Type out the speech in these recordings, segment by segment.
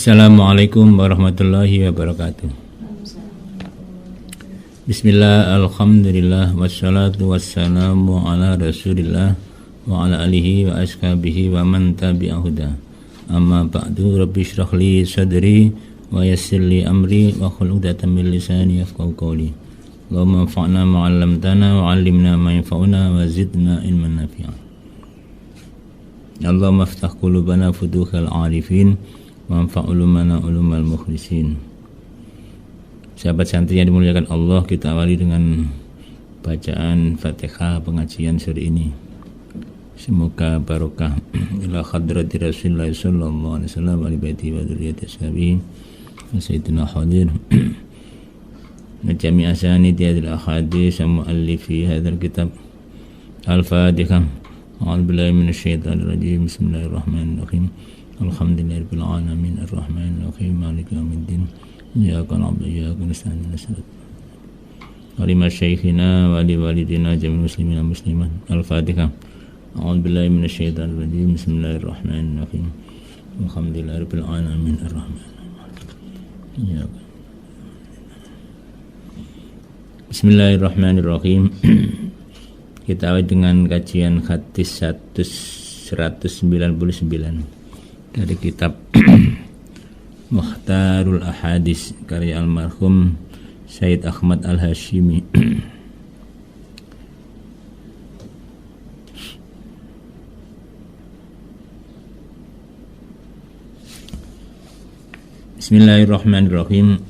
Assalamualaikum warahmatullahi wabarakatuh. Bismillah, alhamdulillah, wassalatu wassalamu ala rasulillah wa ala alihi wa ashabihi wa man tabi'ahuda. Amma ba'du, rabbi syrah li sadri wa yassir li amri wa khul 'uqdatam min lisani yafqahu qawli. Allahumma anfa'na ma 'allamtana wa 'allimna ma yanfa'una wa zidna ilman nafi'a. Allahumma aftah qulubana futuhal 'arifin wa anfa' ulumana ulumal mukhlisin. Sahabat santri yang dimuliakan Allah, kita awali dengan bacaan Fatihah pengajian sore ini. Semoga barokah ila hadrati Rasulullah sallallahu alaihi wasallam wa baiti wa dzurriyyati ashabihi wa sayyidina hadir najmi asani hadil ahadits muallifi hadzal kitab. Al-Fatihah. A'udzu billahi minasyaitonir rajim. Bismillahirrahmanirrahim. Alhamdulillahirabbil alamin arrahmanir rahim maliki yaumiddin. Iyyaka na'budu wa iyyaka nasta'in ihdinas siratal mustaqim. Wa li masyayikhina wa li walidina jami'il muslimin wal muslimat. Al-Fatihah. A'udzu billahi minasyaitonir rajim. Bismillahirrahmanirrahim. Alhamdulillahirabbil alamin arrahmanir rahim. Bismillahirrahmanirrahim. Kita awali dengan kajian hadis 199 dari kitab Mukhtarul Ahadits karya almarhum Sayyid Ahmad Al-Hashimi. Bismillahirrahmanirrahim.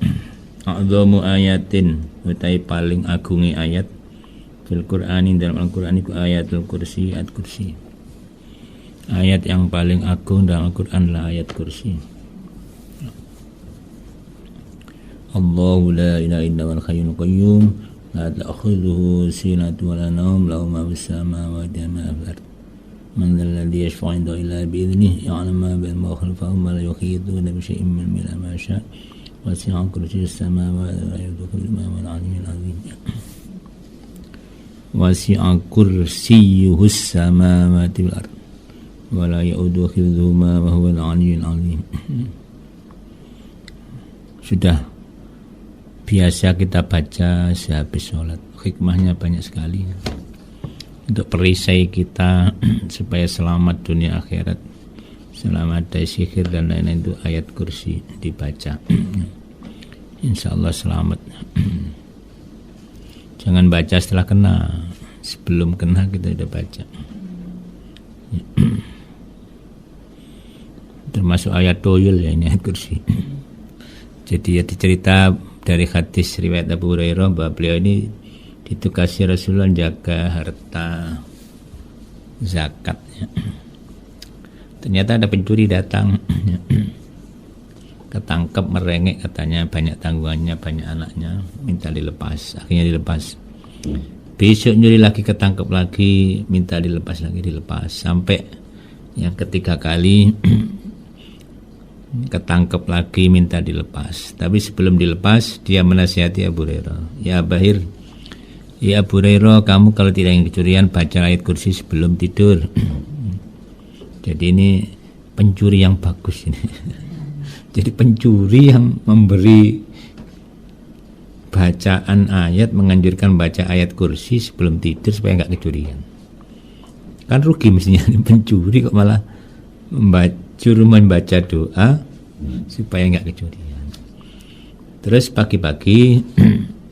A'dhamu ayatin, utai paling agungi ayat fil Qur'ani, dalam Al-Qur'an iku ayatul kursi, ayat kursi. Ayat yang paling agung dalam Al-Quran adalah ayat kursi. Allahu la ilaha illa huwal hayyul qayyum la ta'khudhuhu sinatun wa la nawm lahu ma fis samawati wa ma fil ardh. Man dhal ladzi yashfa'u 'indahu illa bi idhnihi ya'lamu ma bayna khalfahum wa la yuhituna bi shay'in min ilmihi ma sha'a wasi'a kursiyyuhu as-samawati wa la yadukhulu al-'aliyyul 'azim. Wasi'a kursiyyuhu as-samawati wal ardh wala ya'uduhu hifdhuhuma wa huwal 'aliyyul 'azim. Sudah biasa kita baca sehabis sholat. Hikmahnya banyak sekali untuk perisai kita supaya selamat dunia akhirat, selamat dari sihir dan lain-lain. Itu ayat kursi dibaca, insya Allah selamat. Jangan baca setelah kena, sebelum kena kita sudah baca. Termasuk ayat toyul ya, ini ayat kursi. Jadi ya dicerita dari hadis riwayat Abu Hurairah bahwa beliau ini ditugasi Rasulullah jaga harta zakat. Ternyata ada pencuri datang, ketangkep merengek, katanya banyak tanggungannya, banyak anaknya, minta dilepas. Akhirnya dilepas. Besok nyuri lagi, ketangkep lagi, minta dilepas lagi, dilepas. Sampai yang ketiga kali ketangkep lagi, minta dilepas. Tapi sebelum dilepas dia menasihati Abu Hurairah, ya Bahir, ya Abu Hurairah, kamu kalau tidak ingin kecurian baca ayat kursi sebelum tidur. Jadi ini pencuri yang bagus ini. Jadi pencuri yang memberi bacaan ayat, menganjurkan baca ayat kursi sebelum tidur supaya enggak kecurian. Kan rugi mestinya pencuri kok malah suruh membaca doa supaya enggak kecurian. Terus pagi-pagi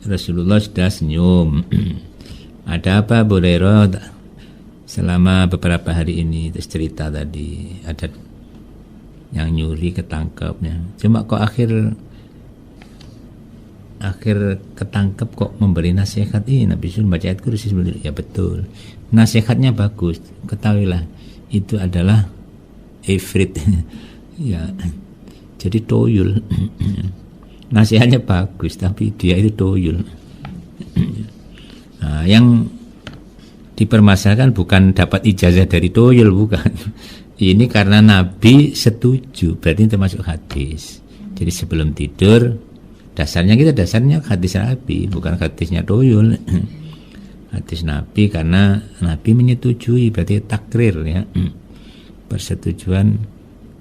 Rasulullah sudah senyum. Ada apa Abu Hurairah selama beberapa hari ini? Terus cerita tadi ada yang nyuri ketangkepnya. Cuma kok akhir ketangkep kok memberi nasihat ini, Nabi suruh baca ayat kursi sebelum tidur. Ya betul, nasihatnya bagus. Ketahuilah itu adalah ifrit. Ya, jadi toyul. Nasihatnya bagus tapi dia itu toyul. Nah, yang dipermasalahkan bukan dapat ijazah dari toyul, bukan. Ini karena Nabi setuju, berarti termasuk hadis. Jadi sebelum tidur, dasarnya hadis Nabi, bukan hadisnya toyul. Hadis Nabi karena Nabi menyetujui, berarti takrir ya. Persetujuan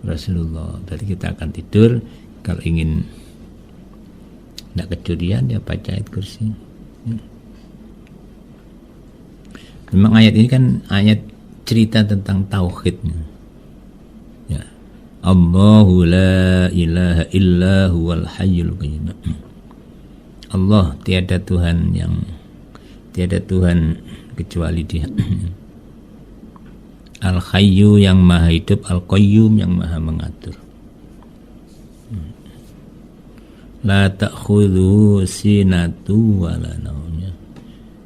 Rasulullah. Berarti kita akan tidur, kalau ingin tidak kecurian ya baca ayat kursi. Memang ayat ini kan ayat cerita tentang tauhidnya. Ya. Allahu la ilaha illa huwal hayyul qayyum. Allah tiada Tuhan kecuali Dia. Al-Hayyu yang maha hidup, Al-Qayyum yang maha mengatur. La ta'khudhu sinatu wala naum.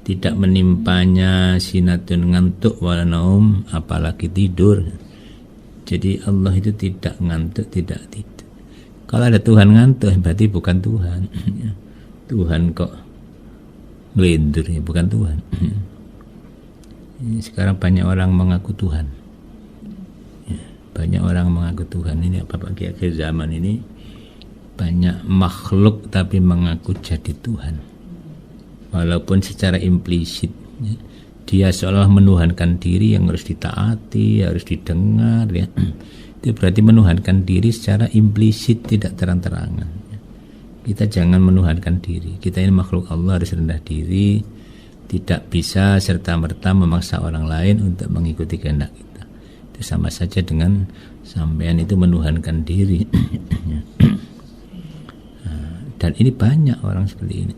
Tidak menimpanya sinatun, ngantuk, wala naum, apalagi tidur. Jadi Allah itu tidak ngantuk, tidak tidur. Kalau ada Tuhan ngantuk berarti bukan Tuhan. Tuhan kok ngelindur, ya bukan Tuhan. Sekarang banyak orang mengaku Tuhan. Banyak orang mengaku Tuhan. Ini apa Ki akhir zaman ini banyak makhluk tapi mengaku jadi Tuhan. Walaupun secara implisit ya, dia seolah menuhankan diri yang harus ditaati, harus didengar ya. Itu berarti menuhankan diri secara implisit, tidak terang-terangan ya. Kita jangan menuhankan diri. Kita ini makhluk Allah, harus rendah diri, tidak bisa serta-merta memaksa orang lain untuk mengikuti kehendak kita. Itu sama saja dengan sampean itu menuhankan diri. Dan ini banyak orang seperti ini.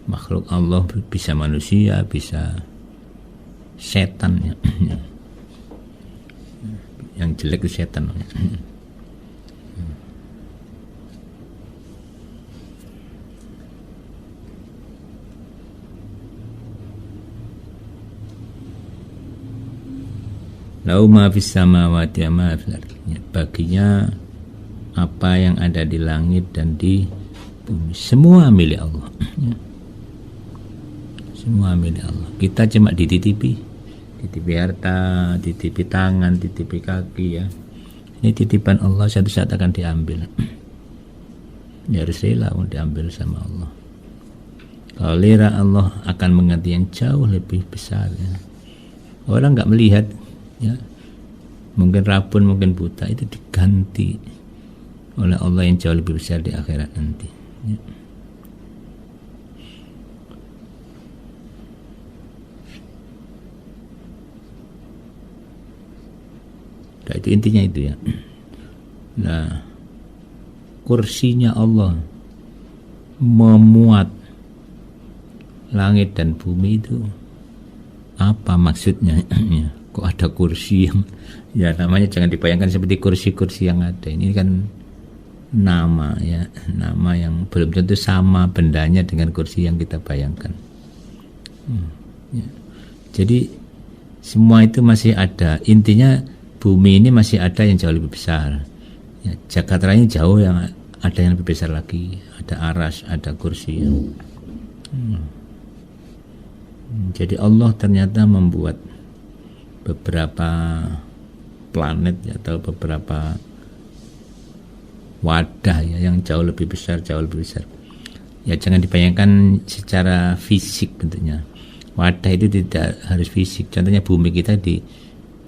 Makhluk Allah bisa manusia, bisa setan ya. Yang jelek itu setan. Lau ma fis samawati wa ma fil ardi. Baginya apa yang ada di langit dan di bumi, semua milik Allah. Semua milik Allah. Kita cuma dititipi harta, titipi tangan, titipi kaki ya. Ini titipan Allah, suatu saat akan diambil. Ya harus rela mau diambil sama Allah. Kalau lera Allah akan mengganti yang jauh lebih besar ya. Orang nggak melihat ya, mungkin rabun, mungkin buta, itu diganti oleh Allah yang jauh lebih besar di akhirat nanti ya. Nah, itu intinya itu ya. Nah, kursinya Allah memuat langit dan bumi itu apa maksudnya? Kok ada kursi yang ya namanya jangan dibayangkan seperti kursi-kursi yang ada. Ini kan nama ya, nama yang belum tentu sama bendanya dengan kursi yang kita bayangkan. Ya. Jadi semua itu masih ada. Intinya bumi ini masih ada yang jauh lebih besar ya, Jakarta ini jauh yang ada yang lebih besar lagi, ada aras, ada kursi ya. Jadi Allah ternyata membuat beberapa planet ya, atau beberapa wadah ya, yang jauh lebih besar ya. Jangan dibayangkan secara fisik bentuknya. Wadah itu tidak harus fisik. Contohnya bumi kita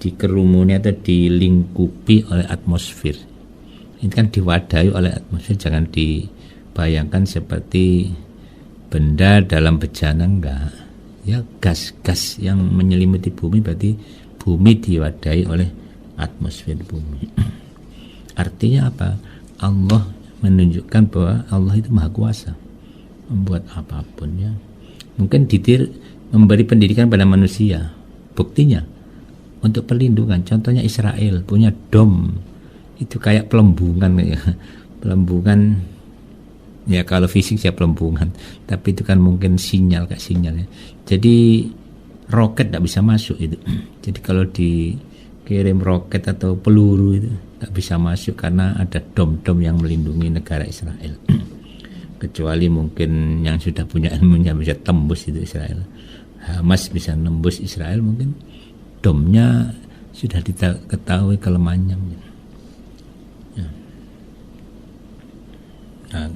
dikerumuni atau dilingkupi oleh atmosfer. Ini kan diwadahi oleh atmosfer. Jangan dibayangkan seperti benda dalam bejana, enggak. Ya, gas-gas yang menyelimuti bumi, berarti bumi diwadahi oleh atmosfer bumi. Artinya apa? Allah menunjukkan bahwa Allah itu maha kuasa membuat apapun ya. Mungkin memberi pendidikan pada manusia. Buktinya untuk perlindungan, contohnya Israel punya dom, itu kayak pelembungan ya. Pelembungan ya, kalau fisik ya pelembungan, tapi itu kan mungkin sinyal, kayak sinyal ya. Jadi roket tidak bisa masuk itu. Jadi kalau dikirim roket atau peluru itu tidak bisa masuk karena ada dom-dom yang melindungi negara Israel. Kecuali mungkin yang sudah punya ilmunya bisa tembus itu Israel. Hamas bisa nembus Israel, mungkin domnya sudah diketahui kelemahannya ya. Nah,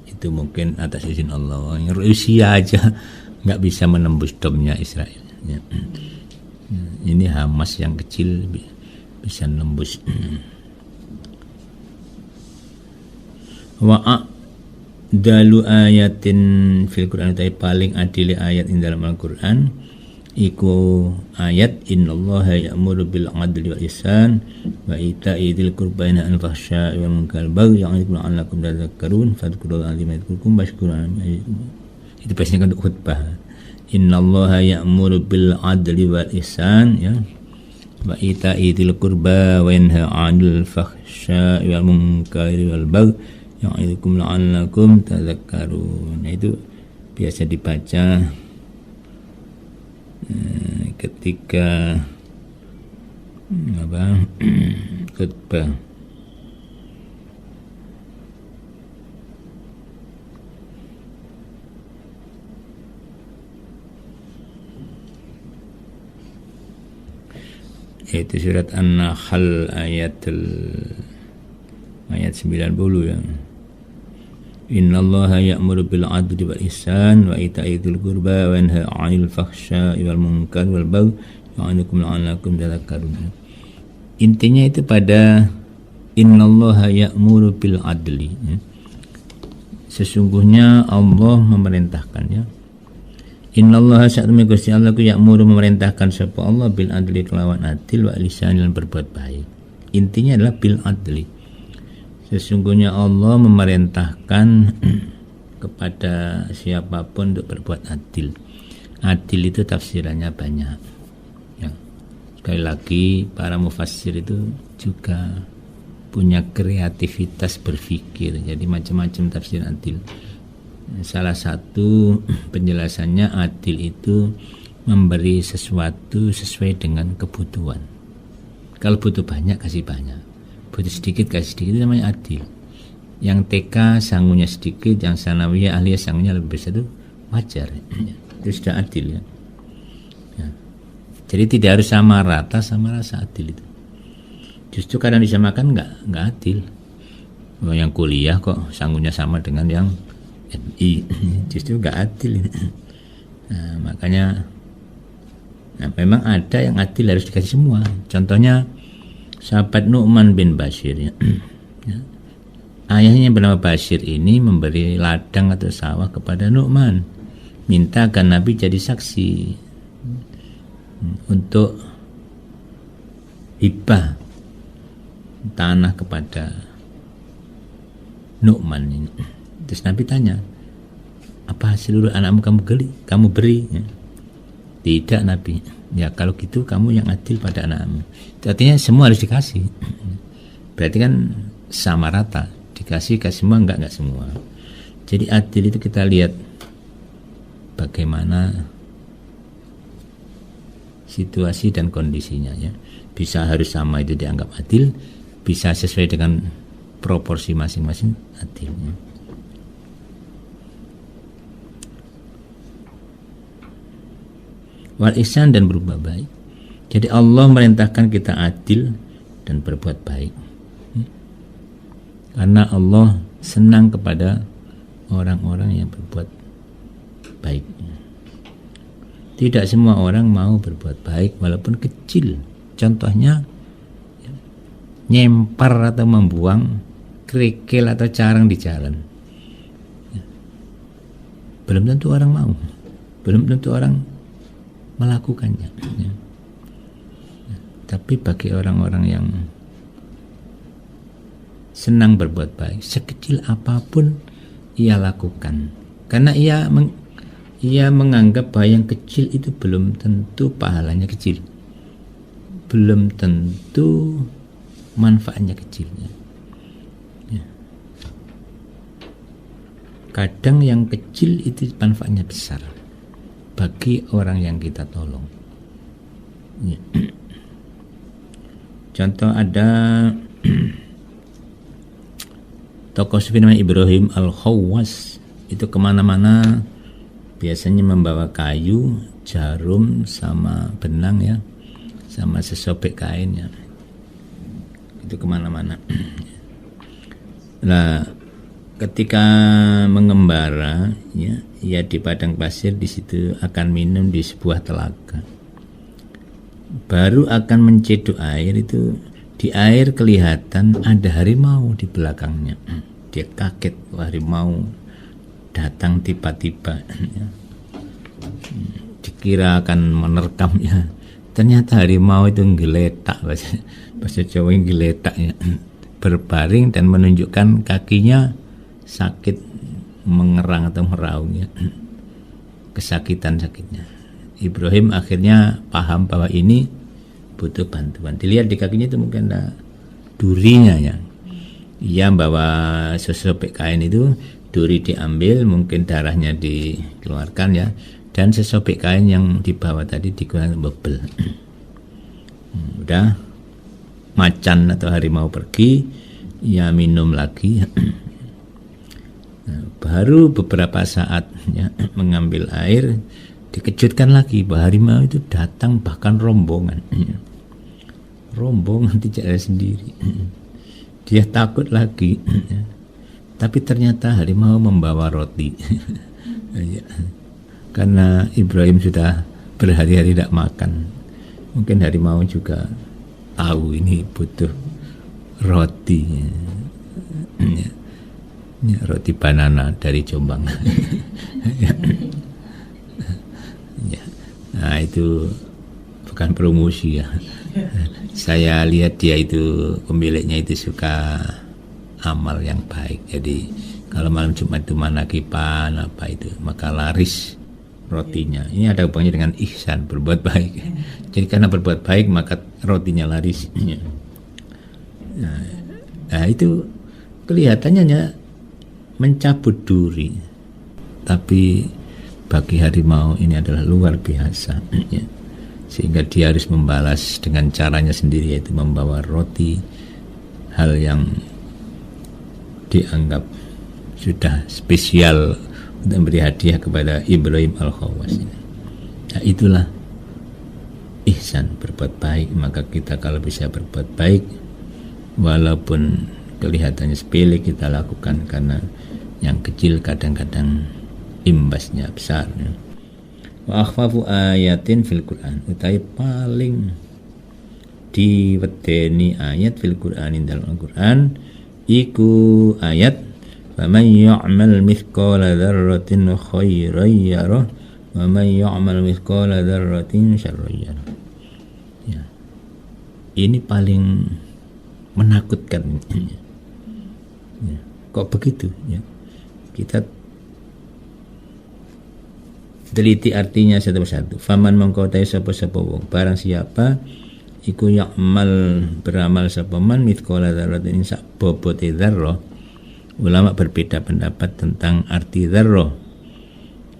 itu mungkin atas izin Allah. Rusia aja nggak bisa menembus domnya Israel ya. Ini Hamas yang kecil bisa nembus. Wa dalu ayatin fil Quran utai paling adil ayat ing dalam Al-Qur'an iku ayat innallaha ya'muru bil 'adli wal ihsan wa ita'i dzil qurba wa yanha 'anil fahsya'i wal munkari wal baghi ya'idukum la'allakum tadhakkarun fadhkurullaha liman yadhkurukum washkuruhu. Itu biasanya untuk khutbah. Innallaha ya'muru bil 'adli wal ihsan ya wa ita'i dzil qurba wa yanha 'anil fahsya'i wal munkari wal baghi ya'idukum la'allakum tadhakkarun. Nah, itu biasa dibaca ketika khutbah. Yaitu surat An-Nahl ayat 90 ya. Innallaha ya'muru bil 'adli wal ihsan wa ita'i dzil qurba wa yanha 'anil fahsya'i wal munkari wal baghi ya'idukum la'allakum tadhakkarun. Intinya itu pada innallaha ya'muru bil 'adli ya. Sesungguhnya Allah memerintahkan ya. Innallaha sa'atuna Gusti Allah ku ya'muru memerintahkan sapa Allah bil 'adli kelawan adil wa ihsan lan berbuat baik. Intinya adalah bil 'adli. Sesungguhnya Allah memerintahkan kepada siapapun untuk berbuat adil. Adil itu tafsirannya banyak ya. Sekali lagi para mufassir itu juga punya kreativitas berpikir, jadi macam-macam tafsir adil. Salah satu penjelasannya adil itu memberi sesuatu sesuai dengan kebutuhan. Kalau butuh banyak kasih banyak, butuh sedikit kasih sedikit, itu namanya adil. Yang TK sangunya sedikit, yang sanawiyah aliyah sangunya lebih besar, itu wajar itu sudah adil ya. Jadi tidak harus sama rata, sama rasa adil itu. Justru kadang disamakan nggak adil. Yang kuliah kok sangunya sama dengan yang MI, justru nggak adil. Nah, makanya memang ada yang adil harus dikasih semua. Contohnya sahabat Nu'man bin Bashir ya. Ayahnya bernama Bashir ini memberi ladang atau sawah kepada Nu'man, minta agar Nabi jadi saksi untuk hibah tanah kepada Nu'man ini. Terus Nabi tanya, apa seluruh anakmu kamu beri ya? Tidak Nabi. Ya kalau gitu kamu yang adil pada anakmu. Artinya semua harus dikasih. Berarti kan sama rata, dikasih semua, enggak semua. Jadi adil itu kita lihat bagaimana situasi dan kondisinya ya. Bisa harus sama itu dianggap adil, bisa sesuai dengan proporsi masing-masing adilnya. Wal ihsan dan berbuat baik. Jadi Allah merintahkan kita adil dan berbuat baik. Karena Allah senang kepada orang-orang yang berbuat baik. Tidak semua orang mau berbuat baik walaupun kecil. Contohnya nyempar atau membuang kerikil atau carang di jalan. Belum tentu orang mau. Belum tentu orang melakukannya ya. Tapi bagi orang-orang yang senang berbuat baik, sekecil apapun ia lakukan, karena ia menganggap bahwa yang kecil itu belum tentu pahalanya kecil, belum tentu manfaatnya kecil ya. Kadang yang kecil itu manfaatnya besar bagi orang yang kita tolong ya. Contoh ada tokoh sufi namanya Ibrahim Al-Khawwas, itu kemana-mana biasanya membawa kayu, jarum sama benang ya, sama sesobek kain ya, itu kemana-mana. Nah ketika mengembara ya, ia di padang pasir, di situ akan minum di sebuah telaga. Baru akan menceduk air itu, di air kelihatan ada harimau di belakangnya, dia kaget, harimau datang tiba-tiba, ya. Dikira akan menerkamnya, ternyata harimau itu geletak, bahasa Jawa geletak, ya. Berbaring dan menunjukkan kakinya sakit, mengerang atau meraung, ya. Kesakitan-sakitnya. Ibrahim akhirnya paham bahwa ini butuh bantuan. Dilihat di kakinya itu mungkin ada durinya, ya. Ia bawa sesobek kain itu, duri diambil, mungkin darahnya dikeluarkan, ya, dan sesobek kain yang dibawa tadi digunakan bebel. Udah, macan atau harimau pergi, ia minum lagi. Nah, baru beberapa saat, ya, mengambil air, dikejutkan lagi bahwa harimau itu datang bahkan rombongan. Rombongan, tidak ada sendiri. Dia takut lagi, ya. Tapi ternyata harimau membawa roti. Ya. Karena Ibrahim sudah berhari-hari tidak makan, mungkin harimau juga tahu ini butuh roti, ya. Ya, roti banana dari Jombang. Ya. Ya. Nah, itu bukan promosi, ya. Saya lihat dia itu, pemiliknya itu suka amal yang baik. Jadi kalau malam Jumat itu manakipan apa itu, maka laris rotinya. Ini ada hubungannya dengan ihsan, berbuat baik. Jadi karena berbuat baik maka rotinya laris. Nah, itu kelihatannya mencabut duri, tapi bagi harimau ini adalah luar biasa, ya. Sehingga dia harus membalas dengan caranya sendiri, yaitu membawa roti, hal yang dianggap sudah spesial untuk memberi hadiah kepada Ibrahim Al-Khawas. Nah, itulah ihsan, berbuat baik. Maka kita kalau bisa berbuat baik, walaupun kelihatannya sepele, kita lakukan, karena yang kecil kadang-kadang imbasnya besar, ya. Wa akhfafu ayatin fil Quran, utai paling diwedeni ayat fil Quran, dalam Al-Quran iku ayat faman ya'mal mithqala dzarratin khairan yarah wa man ya'mal mithqala dzarratin syarran yarah. Ya. Ini paling menakutkan. Ya. Kok begitu, ya? Kita teliti artinya satu persatu. Faman mengkotai sapa-sapa wong, barang siapa iku ya'mal, beramal sapa man mithqala dzarratin sak bobote dzarrah. Ulama berbeda pendapat tentang arti dzarrah.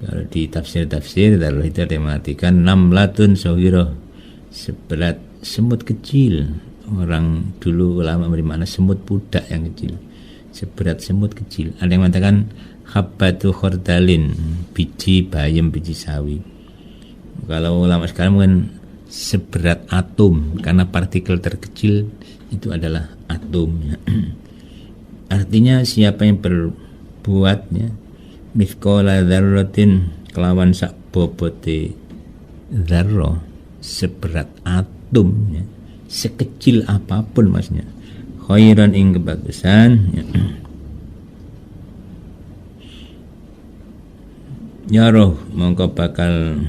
Kalau di tafsir-tafsir, dzarrah itu ada yang mengartikan namlatun saghirah, seberat semut kecil. Orang dulu ulama beri makna semut budak yang kecil, seberat semut kecil. Ada yang mengatakan habbatu khordalin, biji bayam, biji sawi. Kalau ulama sekarang mungkin seberat atom, karena partikel terkecil itu adalah atom. Artinya siapa yang berbuatnya mithqala dzarratin, kelawan sak bobote dzarrah, seberat atom, ya. Sekecil apapun maksudnya, khairan ing kebagusan, ya. Yaroh mongko bakal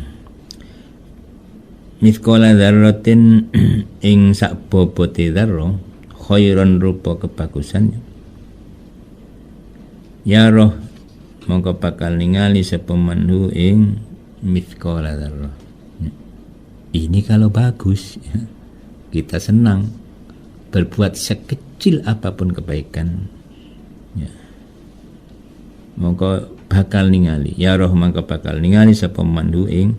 mithqala dzarratin ing sak bobote dzarrah, khairan rupa kebagusannya. Yaroh mongko bakal ningali sapa manhu ing mithqala dzarrah. Ini kalau bagus, ya. Kita senang berbuat sekecil apapun kebaikan, ya. Mongko bakal ningali, ya roh mongko bakal ningali sapa mandu ing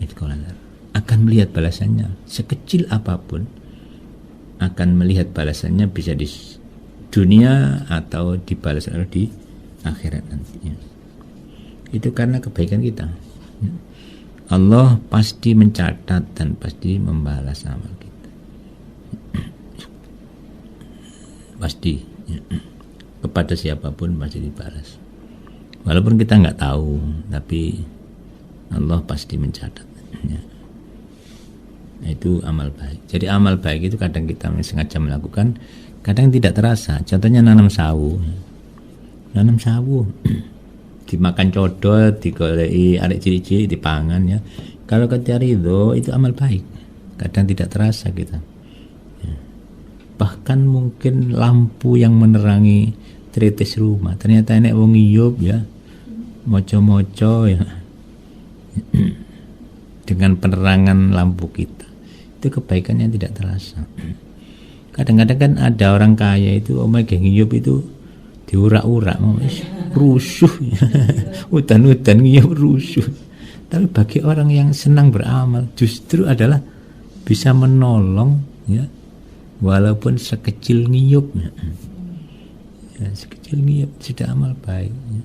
mithqala dzarrah, akan melihat balasannya sekecil apapun, akan melihat balasannya, bisa di dunia atau dibalas di akhirat nantinya. Itu karena kebaikan kita, ya. Allah pasti mencatat dan pasti membalas amal kita. Pasti, ya. Kepada siapapun pasti dibalas. Walaupun kita nggak tahu, tapi Allah pasti mencatat, ya. Nah, itu amal baik. Jadi amal baik itu kadang kita sengaja melakukan, kadang tidak terasa. Contohnya nanam sawu. nanam sawu. Dimakan codot, digoleki arek cilik-cilik dipangan ya. Kalau kita ridho itu amal baik. Kadang tidak terasa kita. Ya. Bahkan mungkin lampu yang menerangi tritis rumah, ternyata enek wong ngiyup ya. Moco-moco ya. Dengan penerangan lampu kita. Itu kebaikannya tidak terasa. Kadang-kadang kan ada orang kaya itu omega ngiyup itu diurak-urak rusuh. Udan-udan ngiyup rusuh. Tapi bagi orang yang senang beramal justru adalah bisa menolong ya, walaupun sekecil ngiyup ya, sekecil ngiyup sudah amal baik ya.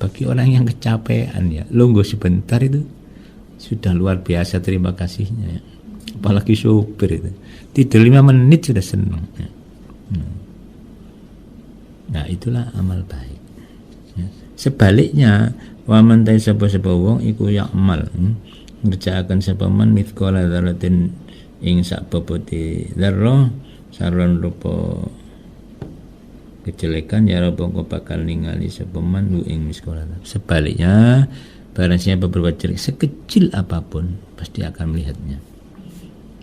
Bagi orang yang kecapean ya, lungguh sebentar itu sudah luar biasa terima kasihnya ya. Apalagi sopir itu tidur 5 menit sudah senang ya. Nah itulah amal baik ya. Sebaliknya wa man ta sapa wong iku ya'mal ngerjakaken sapa man mithqala dzarratin ing sak bobote dzarrah sarwan rupa kejelekan ya Rabb engko bakal ningali sapa man ing mithqala. Sebaliknya barang siapa berbuat jelek sekecil apapun pasti akan melihatnya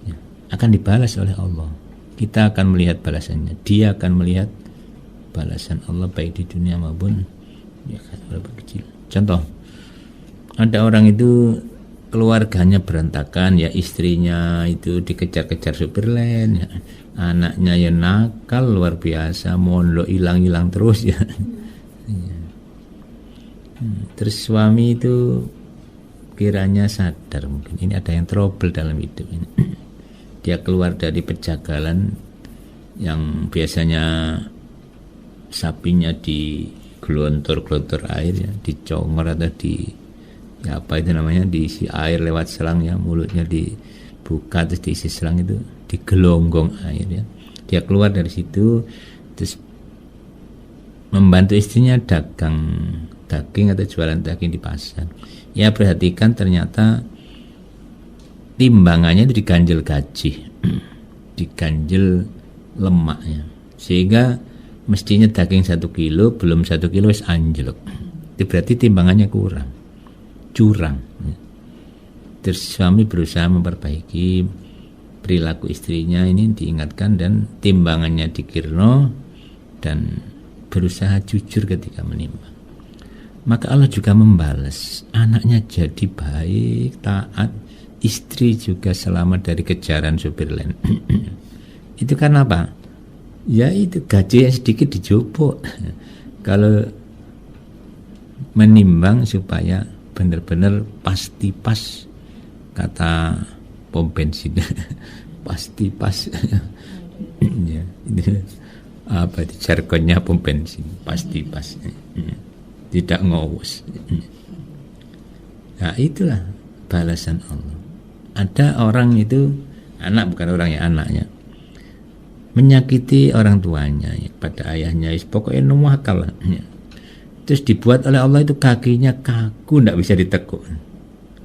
ya. Akan dibalas oleh Allah. Kita akan melihat balasannya. Dia akan melihat balasan Allah baik di dunia maupun di akhirat kecil. Contoh, ada orang itu keluarganya berantakan ya, istrinya itu dikejar-kejar supir lain ya, anaknya ya nakal luar biasa, mondok hilang-hilang terus ya. Terus suami itu kiranya sadar mungkin ini ada yang trouble dalam hidup ini. Dia keluar dari pejagalan yang biasanya sapinya di gelontor-gelontor air ya, dicongor atau di ya apa itu namanya, diisi air lewat selang ya, mulutnya dibuka terus diisi selang itu digelonggong air ya. Dia keluar dari situ terus membantu istrinya dagang daging atau jualan daging di pasar. Ya perhatikan ternyata timbangannya itu diganjel gaji, diganjel lemaknya, sehingga mestinya daging 1 kilo belum 1 kilo wis anjlok. Itu berarti timbangannya kurang, curang. Terus suami berusaha memperbaiki perilaku istrinya ini, diingatkan dan timbangannya dikirno dan berusaha jujur ketika menimbang. Maka Allah juga membalas, anaknya jadi baik, taat, istri juga selamat dari kejaran supir lain. Itu karena apa? Ya itu gaji yang sedikit dijupuk. Kalau menimbang supaya benar-benar pasti pas, kata pom bensin. Pasti pas. Ya, itu apa itu jargonnya pom bensin, pasti pas. Tidak ngowos. Nah itulah balasan Allah. Ada orang itu anak, bukan orang ya, anaknya menyakiti orang tuanya ya, pada ayahnya pokoknya nuwakal ya. Terus dibuat oleh Allah itu kakinya kaku, tidak bisa ditekuk,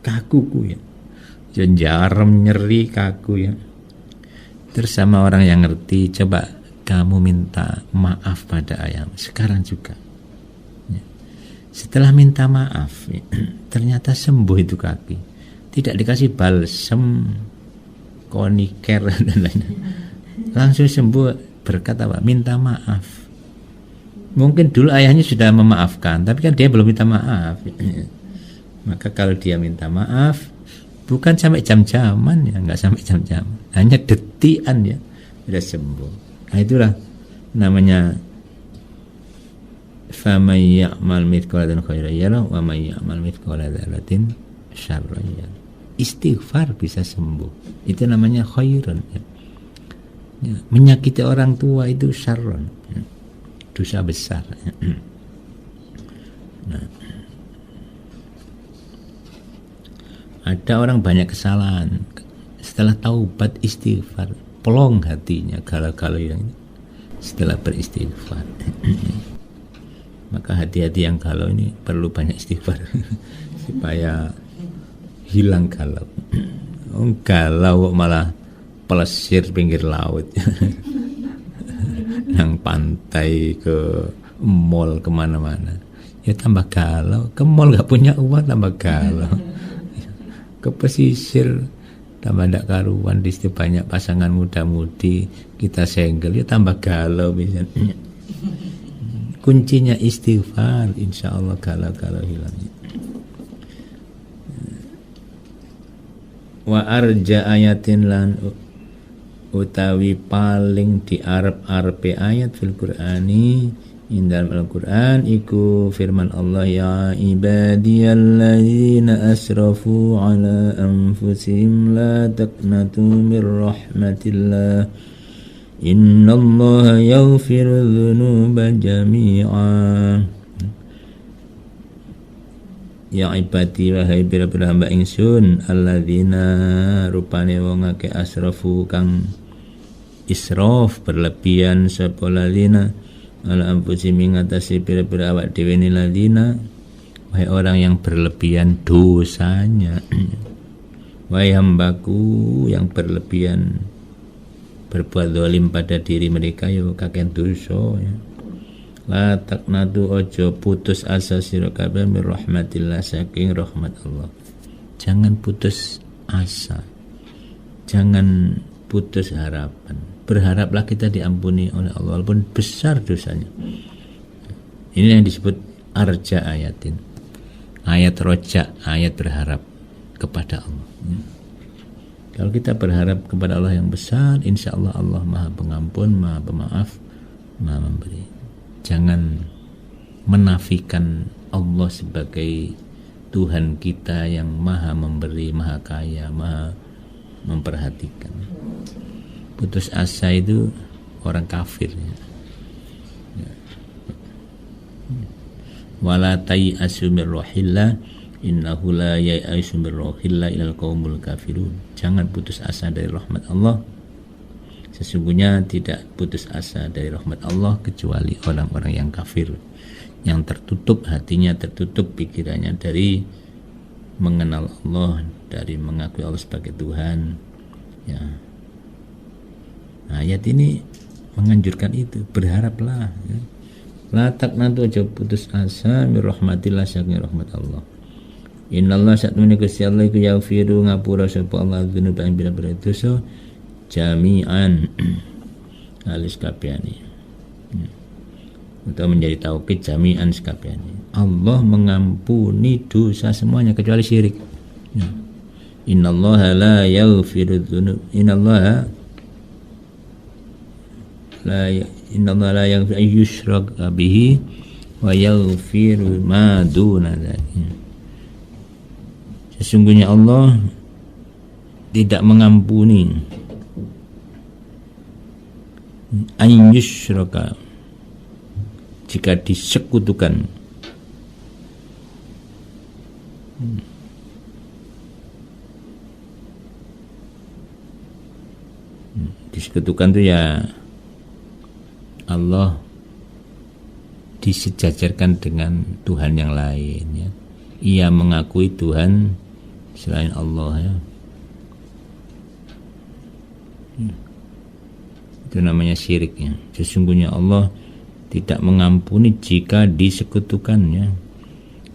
kaku ya, jarem nyeri kaku ya. Terus sama orang yang ngerti, coba kamu minta maaf pada ayahmu sekarang juga ya. Setelah minta maaf ya, ternyata sembuh itu kaki, tidak dikasih balsem koniker dan lain-lain, langsung sembuh berkat apa? Minta maaf. Mungkin dulu ayahnya sudah memaafkan, tapi kan dia belum minta maaf. Maka kalau dia minta maaf, bukan sampai jam-jaman ya, nggak sampai jam-jaman, hanya detikan ya, sudah sembuh. Nah itulah namanya faman ya'mal mithqala dzarratin khairan yarah wa may ya'mal mithqala dzarratin syarran yarah. Istighfar bisa sembuh, itu namanya khairan ya. Ya, menyakiti orang tua itu syarron ya, dosa besar ya. Nah, ada orang banyak kesalahan, setelah taubat istighfar pelong hatinya galau-galau yang ini setelah beristighfar. Maka hati-hati yang galau ini perlu banyak istighfar supaya hilang galau. Galau malah pelesir pinggir laut nang pantai ke mall kemana-mana. Ya tambah galau. Ke mall gak punya uang tambah galau. Ke pesisir tambah ndak karuan, di situ banyak pasangan muda-mudi, kita senggel, ya tambah galau misalnya. Kuncinya istighfar, insya Allah galau-galau hilang. Wa arja ayatin lan utawi paling diarep-arepe ayat fil Qur'ani ing dalam Al-Qur'an iku firman Allah, ya ibadiyalladzina asrafu ala anfusihim la taqnatu mir rahmatillah innallaha yaghfiru dzunuba jami'a. Ya ibadi wahai pira-pira hamba ingsun alladzina rupane wong akeh asrafu kang israf berlebihan sapa ladina ala anfusihim ngatasi pira-pira awak dhewe ne ladina, wahai orang yang berlebihan dosanya. Wahai hambaku yang berlebihan berbuat zalim pada diri mereka, yo kakek dosa ya. La taqnatu ojo putus asa sira kabeh mir rahmatillah saking rahmat Allah. Jangan putus asa. Jangan putus harapan. Berharaplah kita diampuni oleh Allah walaupun besar dosanya. Ini yang disebut arja ayatin. Ayat roja, ayat berharap kepada Allah. Kalau kita berharap kepada Allah yang besar, insya Allah Allah Maha Pengampun, Maha Pemaaf, Maha Memberi. Jangan menafikan Allah sebagai Tuhan kita yang Maha Memberi, Maha Kaya, Maha Memperhatikan. Putus asa itu orang kafir ya. Wala tayasu mir rahillah innahu la yayasu mir rahillah ilal qaumul kafirun. Jangan putus asa dari rahmat Allah. Sesungguhnya tidak putus asa dari rahmat Allah kecuali orang-orang yang kafir, yang tertutup hatinya, tertutup pikirannya dari mengenal Allah, dari mengakui Allah sebagai Tuhan ya. Nah, ayat ini menganjurkan itu, berharaplah ya. La taqnatu aja putus asa mir rahmatillah saking rahmat Allah. Innallaha satmene Gusti Allah iku yaghfiru ngapura sapa Allah dzunuba ing pira-pira dosa jami'an alis kabehane. Untuk menjadi taukid jami'an sekabehane. Allah mengampuni dosa semuanya kecuali syirik. Ya. Innallaha la yaghfiru dzunub. Innallaha la yaghfiru ayyushrak bihi wa yaghfiru ma duna dzalik. Sesungguhnya Allah tidak mengampuni ayyushraka jika disekutukan disekutukan itu ya Allah disejajarkan dengan Tuhan yang lain ya. Ia mengakui Tuhan selain Allah ya. Itu namanya syirik ya. Sesungguhnya Allah tidak mengampuni jika disekutukannya.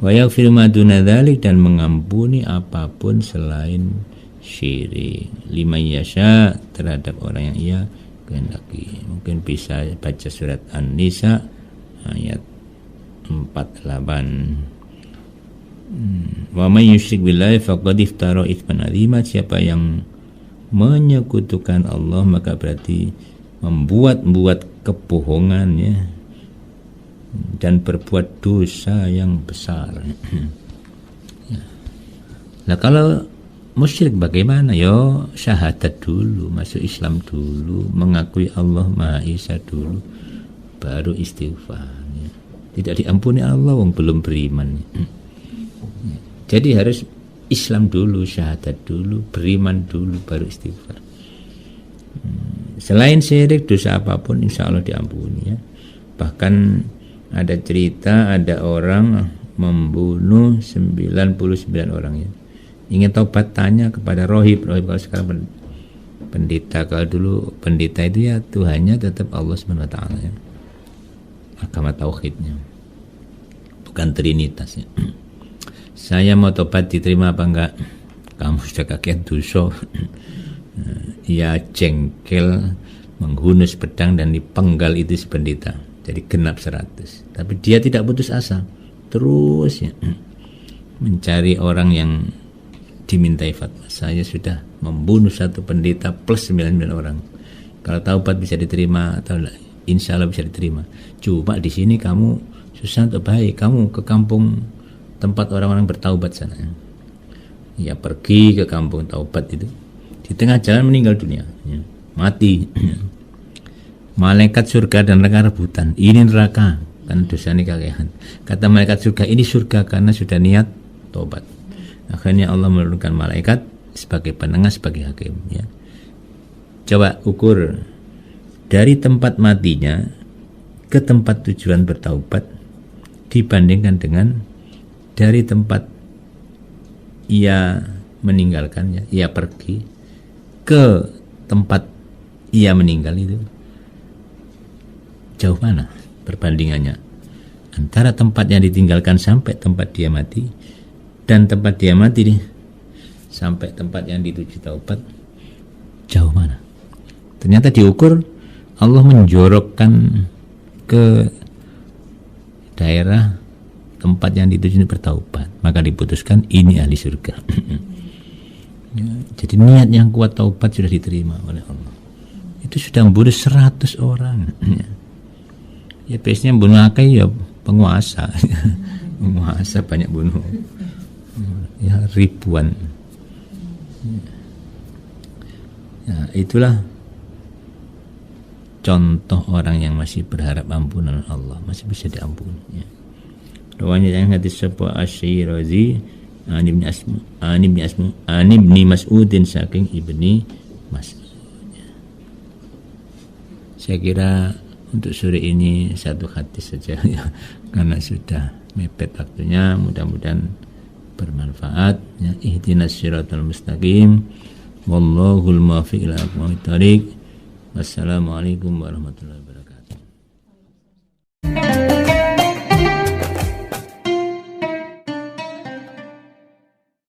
Wa yaghfiru ma duna dzalik, dan mengampuni apapun selain syirik. Liman yasha, terhadap orang yang ia kehendaki. Mungkin bisa baca surat An-Nisa ayat 48. Wa may yusyrik billahi faqad iftara itsman 'azima. Siapa yang menyekutukan Allah maka berarti membuat kebohongan ya, dan berbuat dosa yang besar. Nah kalau musyrik bagaimana? Yo syahadat dulu, masuk Islam dulu, mengakui Allah Maha Esa dulu, baru istighfar ya. Tidak diampuni Allah wong belum beriman. Jadi harus Islam dulu, syahadat dulu, beriman dulu, baru istighfar. Selain syirik, dosa apapun insya Allah diampuni ya. Bahkan ada cerita ada orang membunuh 99 orang ya. Ingin taubat, tanya kepada rohib kalau sekarang pendeta. Kalau dulu pendeta itu ya Tuhannya tetap Allah SWT ya. agama tauhidnya, bukan trinitas ya. Saya mau tobat diterima apa enggak? Kamu sudah kakek dosa. Ia jengkel, menghunus pedang dan dipenggal itu si pendeta, jadi genap 100. Tapi dia tidak putus asa, terus ya mencari orang yang dimintai fatwa. Saya sudah membunuh 1 pendeta plus 99 orang. Kalau taubat bisa diterima atau insya Allah bisa diterima. Cuma di sini kamu susah untuk baik. Kamu ke kampung tempat orang-orang bertaubat sana. Ya pergi ke kampung taubat itu. Di tengah jalan meninggal dunia, ya, mati. Malaikat surga dan neraka rebutan. Ini neraka karena dosanya kakehan. Kata malaikat surga, ini surga karena sudah niat taubat. Akhirnya Allah menurunkan malaikat sebagai penengah, sebagai hakim. Ya. Coba ukur dari tempat matinya ke tempat tujuan bertaubat dibandingkan dengan dari tempat ia meninggalkannya, ia pergi ke tempat ia meninggal itu. Jauh mana perbandingannya antara tempat yang ditinggalkan sampai tempat dia mati dan tempat dia mati nih sampai tempat yang dituju taubat, jauh mana? Ternyata diukur, Allah menjorokkan ke daerah tempat yang dituju bertaubat, maka diputuskan ini ahli surga. Ya, jadi niat yang kuat taubat sudah diterima oleh Allah. Itu sudah membunuh 100 orang. Ya biasanya bunuh akeh ya penguasa. Penguasa banyak bunuh. Ya ribuan. Ya, itulah contoh orang yang masih berharap ampunan Allah, masih bisa diampuni. Ya. Rawanya yang hadis sebuah Asy-Syirazi An ibni Mas'udin saking ibni Mas'ud. Saya kira untuk sore ini 1 hadis saja ya, karena sudah mepet waktunya. Mudah-mudahan bermanfaat ya. Ihdinas siratal mustaqim, wallahul muwaffiq ila aqwamit thoriq. Wassalamualaikum warahmatullahi wabarakatuh.